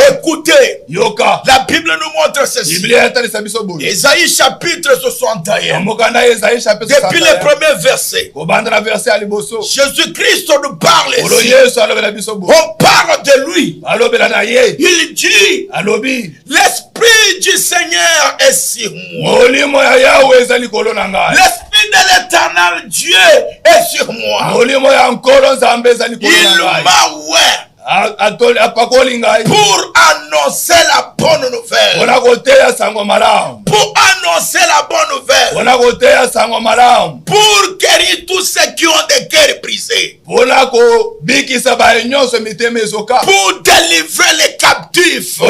Écoutez, la Bible nous montre ceci. Ésaïe chapitre 61. Depuis le premier verset, Jésus-Christ nous parle ici. On parle de lui. Il dit, l'Esprit du Seigneur est sur moi. L'Esprit de l'Éternel Dieu est sur moi. Il m'a ouvert pour annoncer la bonne nouvelle. Pour annoncer la bonne nouvelle. Pour guérir tous ceux qui ont des cœurs brisés. Pour délivrer les captifs.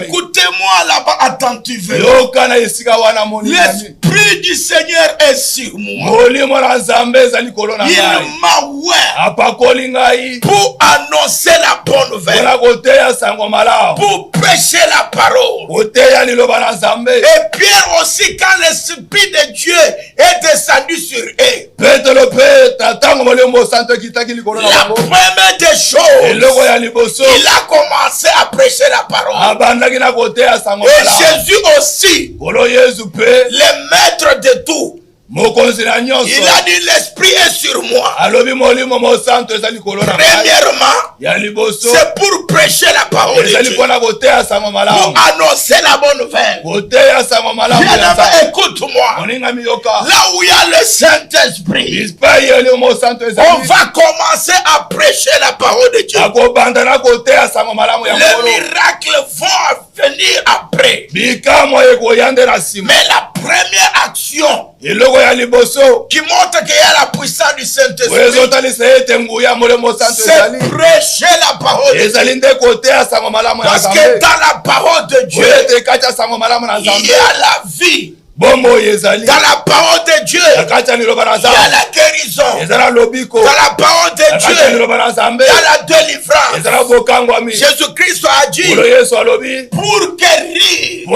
Écoutez-moi là-bas attentivement. L'Esprit du Seigneur est sur moi. Il m'a ouvert pour annoncer la bonne nouvelle. Pour prêcher la parole. Et Pierre aussi, quand l'Esprit de Dieu est descendu sur eux, la première des choses, il a commencé à prêcher la parole. Et Jésus aussi, le maître de tout, il a dit l'Esprit est sur moi. Premièrement, c'est pour prêcher la parole de Dieu, pour annoncer la bonne nouvelle. Bien-aimé, écoute-moi. Là où il y a le Saint-Esprit, on va commencer à prêcher la parole de Dieu. Les miracles vont venir après. Mais la première action qui montre qu'il y a la puissance du Saint-Esprit, c'est prêcher la parole de Dieu. Parce que dans la parole de Dieu, il y a la vie. Dans la parole de Dieu, il y a la guérison. Dans la parole de Dieu, il y a la délivrance. Jésus-Christ a dit pour guérir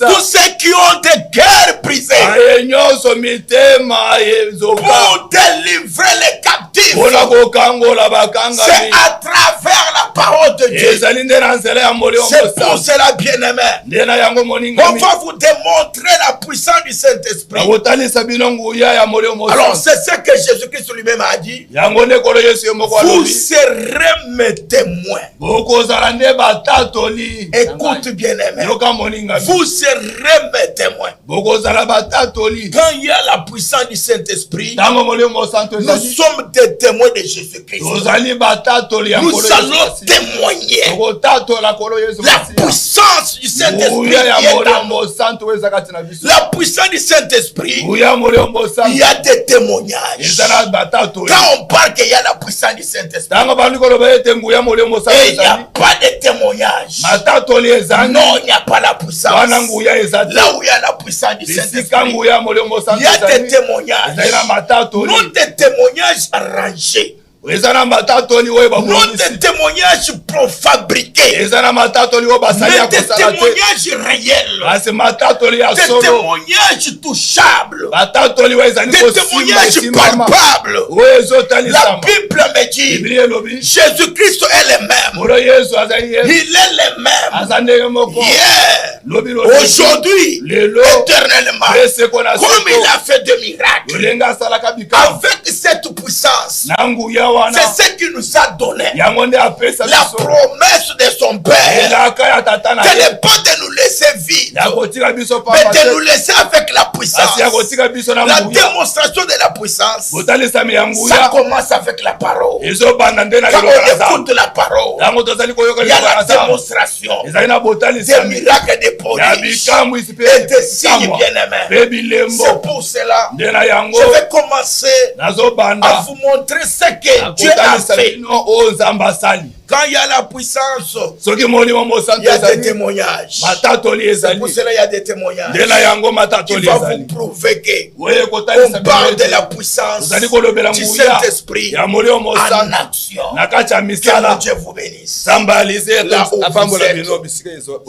tous ceux qui ont des cœurs brisés, pour délivrer les captifs. C'est à travers la parole de Dieu. C'est pour cela, bien-aimé, on va vous démontrer la puissance du Saint-Esprit. Alors c'est ce que Jésus-Christ lui-même a dit. Vous serez mes témoins. Écoute, bien-aimé, vous serez mes témoins. Quand il y a la puissance du Saint-Esprit, nous sommes des témoins de Jésus-Christ. Nous allons témoigner la puissance du Saint-Esprit. La puissance du Saint-Esprit, il y a des témoignages. Quand on parle qu'il y a la puissance du Saint-Esprit, et il n'y a pas de témoignage, non, il n'y a pas la puissance. Là où il y a la puissance du Saint-Esprit, il y a des témoignages. Non des témoignages arrangés. Non des témoignages fabriqués, mais des témoignages réels, des témoignages touchables, des témoignages palpables. La Bible me dit Jésus-Christ est le même. Il est le même hier, aujourd'hui, éternellement. Comme il a fait des miracles avec cette puissance, c'est ce qu'il nous a donné. La promesse de son Père, ce n'est pas de nous laisser vides, mais de nous laisser avec la puissance. La démonstration de la puissance, ça commence avec la parole. Quand on écoute la parole, il y a la démonstration des miracles, des prodiges et des signes, bien-aimés. C'est pour cela que je vais commencer à vous montrer ce que Dieu a fait. Quand il y a la puissance, il y a des témoignages. C'est pour cela qu'il y a des témoignages qui vont vous prouver qu'on parle de la puissance du Saint-Esprit en action. Que Dieu vous bénisse. Là où vous êtes,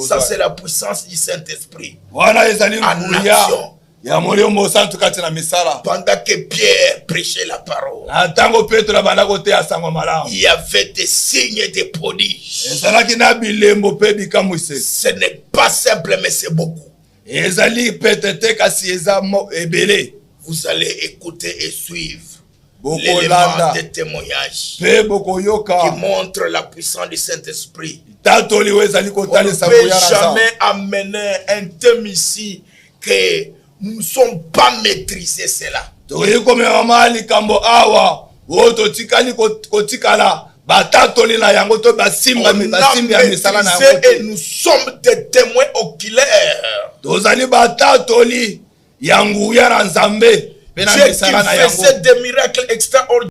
ça c'est la puissance du Saint-Esprit en action. Pendant que Pierre prêchait la parole, il y avait des signes et des prodiges. Ce n'est pas simple, mais c'est beaucoup. Vous allez écouter et suivre l'élément de témoignage qui montre la puissance du Saint-Esprit. On ne peut jamais amener un thème ici que nous ne sommes pas maîtrisés cela. On a maîtrisé et nous sommes des témoins oculaires. Dieu qui faisait des miracles extraordinaires.